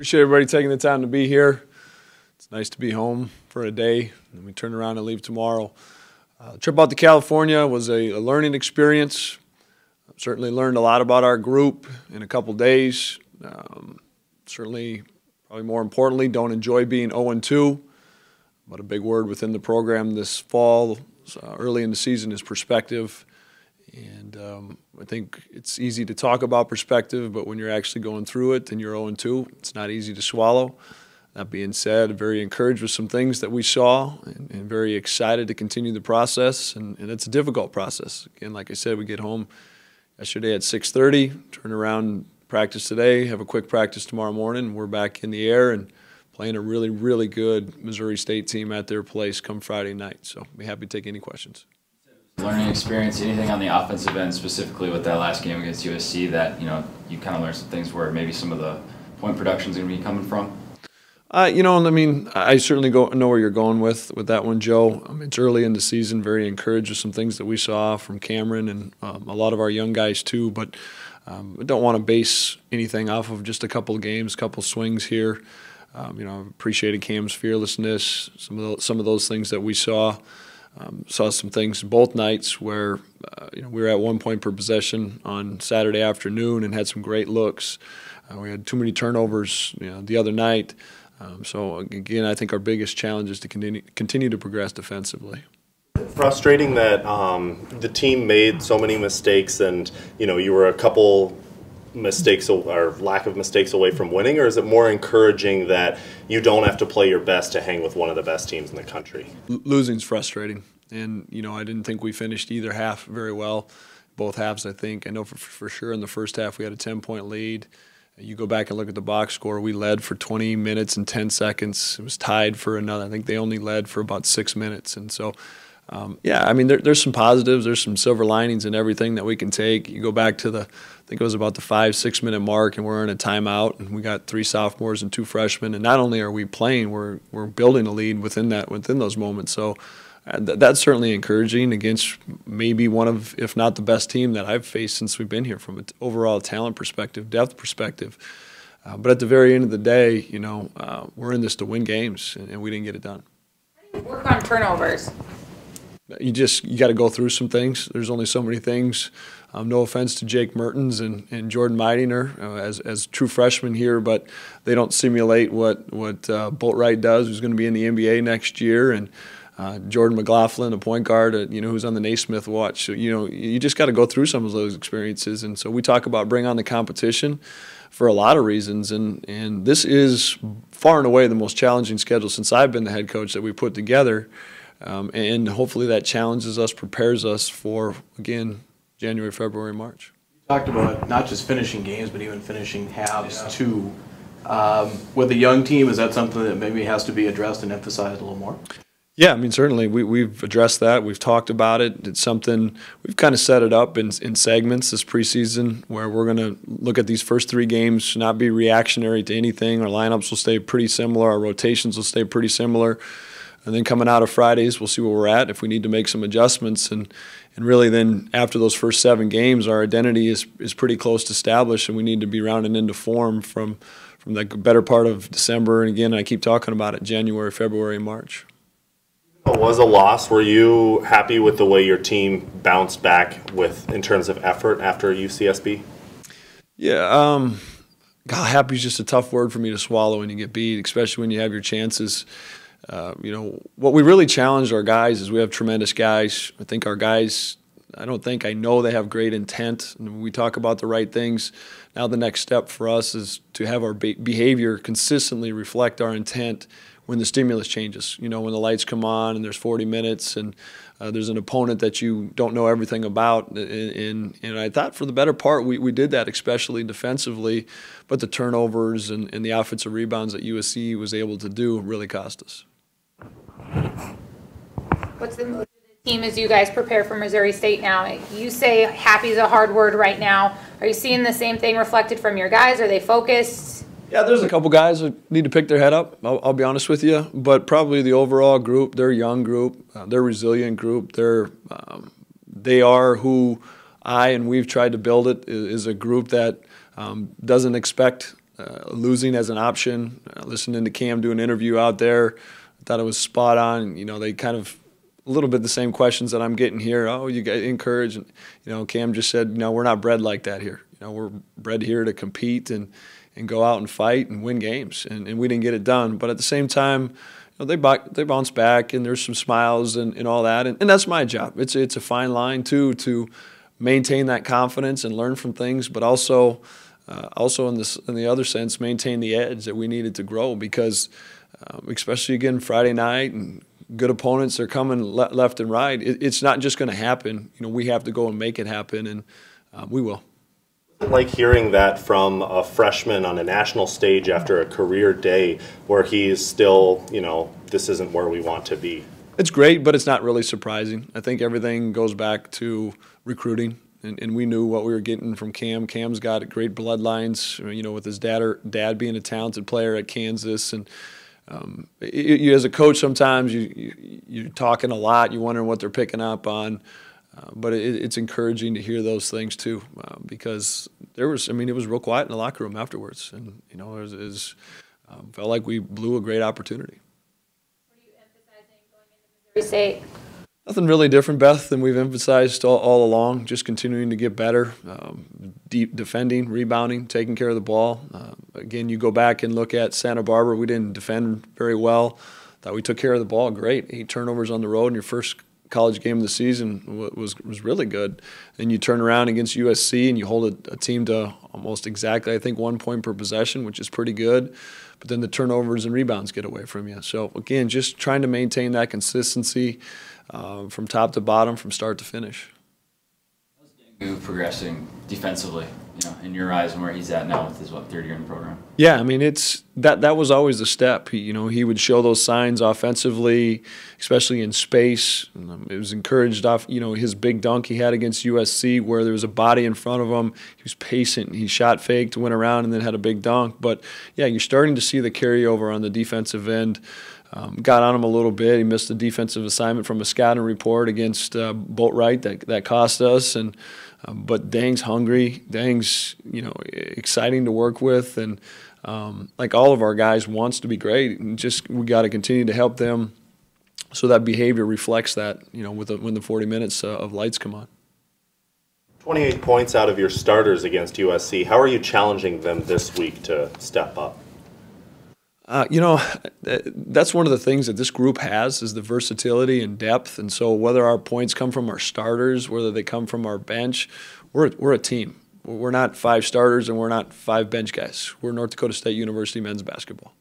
Appreciate everybody taking the time to be here. It's nice to be home for a day, and we turn around and leave tomorrow. The trip out to California was a learning experience. Certainly learned a lot about our group in a couple days. Certainly, probably more importantly, don't enjoy being 0-2. But a big word within the program this fall, early in the season, is perspective. And I think it's easy to talk about perspective, but when you're actually going through it and you're 0-2, it's not easy to swallow. That being said, very encouraged with some things that we saw and very excited to continue the process. And it's a difficult process. Again, like I said, we get home yesterday at 6:30, turn around, practice today, have a quick practice tomorrow morning. We're back in the air and playing a really, really good Missouri State team at their place come Friday night. So I'll be happy to take any questions. Learning experience, anything on the offensive end, specifically with that last game against USC that, you kind of learned some things where maybe some of the point production is going to be coming from? I certainly know where you're going with that one, Joe. It's early in the season, very encouraged with some things that we saw from Cameron and a lot of our young guys too, but I don't want to base anything off of just a couple of games, a couple of swings here. Appreciated Cam's fearlessness, some of those things that we saw. Saw some things both nights where we were at 1 point per possession on Saturday afternoon and had some great looks. We had too many turnovers the other night. So again, I think our biggest challenge is to continue to progress defensively. Frustrating that the team made so many mistakes, and you were a couple mistakes or lack of mistakes away from winning, or is it more encouraging that you don't have to play your best to hang with one of the best teams in the country? Losing's frustrating, and I didn't think we finished either half very well. Both halves, I think. I know for sure in the first half we had a 10-point lead. You go back and look at the box score, we led for 20 minutes and 10 seconds. It was tied for another. I think they only led for about 6 minutes. And so, there's some positives. There's some silver linings in everything that we can take. You go back to I think it was about the 5-6 minute mark, and we're in a timeout, and we got 3 sophomores and 2 freshmen. And not only are we playing, we're building a lead within those moments. So that's certainly encouraging against maybe one of, if not the best team that I've faced since we've been here from an overall talent perspective, depth perspective. But at the very end of the day, we're in this to win games, and we didn't get it done. How do you work on turnovers? You got to go through some things. There's only so many things. No offense to Jake Mertens and Jordan Meidinger as true freshmen here, but they don't simulate what Boatwright does, who's going to be in the NBA next year, and Jordan McLaughlin, a point guard, who's on the Naismith watch. So, you just got to go through some of those experiences. And so we talk about bring on the competition for a lot of reasons. And this is far and away the most challenging schedule since I've been the head coach that we put together. And hopefully that challenges us, prepares us for, again, January, February, March. You talked about not just finishing games, but even finishing halves too. With a young team, is that something that maybe has to be addressed and emphasized a little more? Yeah, certainly we've addressed that. We've talked about it. It's something we've kind of set it up in segments this preseason where we're going to look at these first 3 games, not be reactionary to anything. Our lineups will stay pretty similar. Our rotations will stay pretty similar. And then coming out of Fridays, we'll see where we're at, if we need to make some adjustments. And really then after those first 7 games, our identity is pretty close to established, and we need to be rounding into form from the better part of December. And again, I keep talking about it, January, February, and March. It was a loss. Were you happy with the way your team bounced back in terms of effort after UCSB? Yeah, happy is just a tough word for me to swallow when you get beat, especially when you have your chances. What we really challenged our guys is we have tremendous guys. I think our guys, I know they have great intent. And we talk about the right things. Now the next step for us is to have our behavior consistently reflect our intent when the stimulus changes. When the lights come on and there's 40 minutes and there's an opponent that you don't know everything about. And I thought for the better part we did that, especially defensively, but the turnovers and the offensive rebounds that USC was able to do really cost us. What's the mood of the team as you guys prepare for Missouri State now? You say happy is a hard word right now. Are you seeing the same thing reflected from your guys? Are they focused? Yeah, there's a couple guys that need to pick their head up, I'll be honest with you. But probably the overall group, they're a young group, they're a resilient group. They are who we've tried to build it, is a group that doesn't expect losing as an option. Listening to Cam do an interview out there, I thought it was spot on. You know, they kind of a little bit the same questions that I'm getting here. Oh, you get encouraged. And, you know, Cam just said, you know, we're not bred like that here. You know, we're bred here to compete and go out and fight and win games. And we didn't get it done. But at the same time, you know, they bounce back, and there's some smiles and all that. And that's my job. It's a fine line, too, to maintain that confidence and learn from things, but also in the other sense, maintain the edge that we needed to grow, because especially again Friday night and good opponents are coming left and right. It's not just going to happen. You know, we have to go and make it happen, and we will. Like hearing that from a freshman on a national stage after a career day where he's still, you know, this isn't where we want to be. It's great, but it's not really surprising. I think everything goes back to recruiting, and we knew what we were getting from Cam. Cam's got great bloodlines, you know, with his dad being a talented player at Kansas, and you as a coach sometimes you're talking a lot, you're wondering what they're picking up on, but it's encouraging to hear those things too, because it was real quiet in the locker room afterwards, and you know, it felt like we blew a great opportunity. What are you emphasizing going into Missouri State? Nothing really different, Beth, than we've emphasized all along. Just continuing to get better, deep defending, rebounding, taking care of the ball. Again, you go back and look at Santa Barbara. We didn't defend very well. Thought we took care of the ball great. 8 turnovers on the road in your first college game of the season was really good. And you turn around against USC and you hold a team to almost exactly, I think, 1 point per possession, which is pretty good. But then the turnovers and rebounds get away from you. So, again, just trying to maintain that consistency from top to bottom, from start to finish. How's Dangu progressing defensively, you know, in your eyes, and where he's at now with his, third year in the program? Yeah, I mean, that was always the step. He would show those signs offensively, especially in space. It was encouraged off, his big dunk he had against USC where there was a body in front of him. He was patient. He shot faked, went around, and then had a big dunk. But, yeah, you're starting to see the carryover on the defensive end. Got on him a little bit. He missed a defensive assignment from a scouting report against Boatwright that cost us. But Dang's hungry. Dang's exciting to work with, and like all of our guys, wants to be great. And we got to continue to help them so that behavior reflects that. When the 40 minutes of lights come on. 28 points out of your starters against USC. How are you challenging them this week to step up? That's one of the things that this group has is the versatility and depth. And so whether our points come from our starters, whether they come from our bench, we're a team. We're not 5 starters and we're not 5 bench guys. We're North Dakota State University men's basketball.